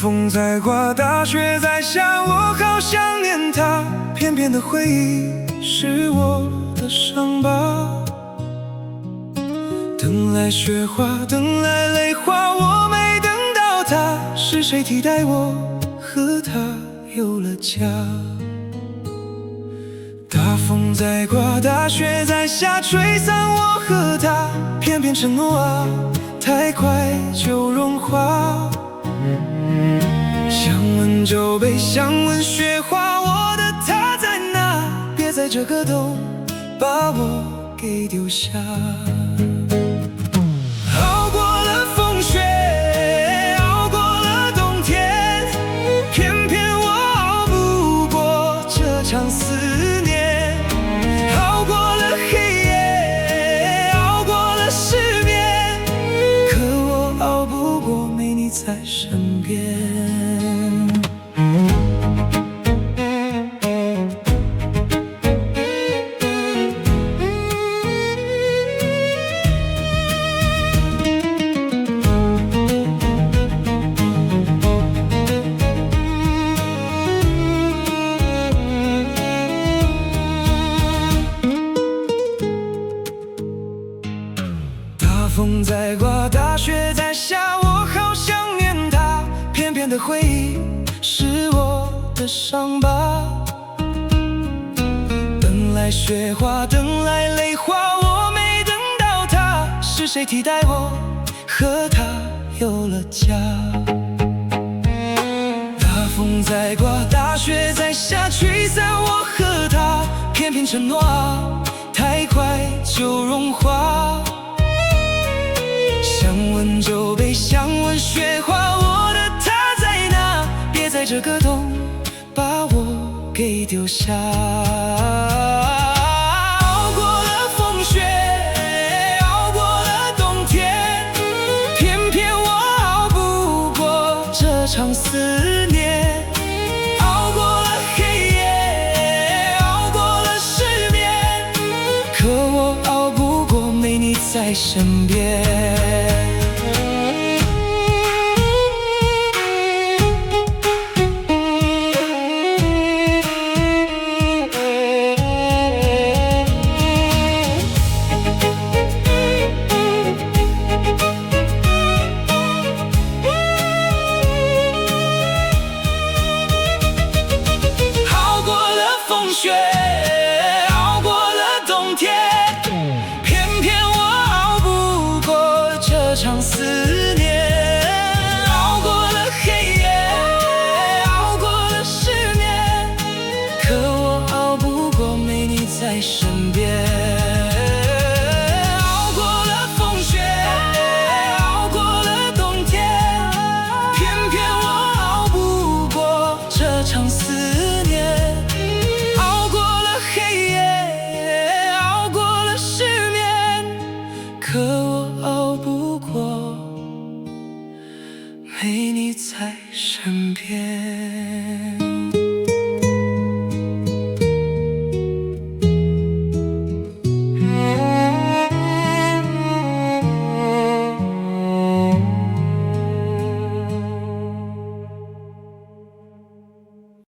风在刮，大雪在下，我好想念他。片片的回忆是我的伤疤。等来雪花，等来泪花，我没等到他，是谁替代我和他有了家？大风在刮，大雪在下，吹散我和他。片片承诺啊，太快就融化。想问酒杯，想问雪花，我的他在哪？别在这个冬把我给丢下。熬过了风雪，熬过了冬天，偏偏我熬不过这场思念。熬过了黑夜，熬过了失眠，可我熬不过没你在身边。大风在刮，大雪在下，我好想念他。片片的回忆是我的伤疤。等来雪花，等来泪花，我没等到他，是谁替代我和他有了家？大风在刮，大雪在下，吹散我和他。片片承诺啊，太快就融化。想问酒杯，想问雪花，我的他在哪？别在这个冬把我给丢下。熬过了风雪，熬过了冬天，偏偏我熬不过这场思念。熬过了黑夜，熬过了失眠，可我熬不过没你在身边。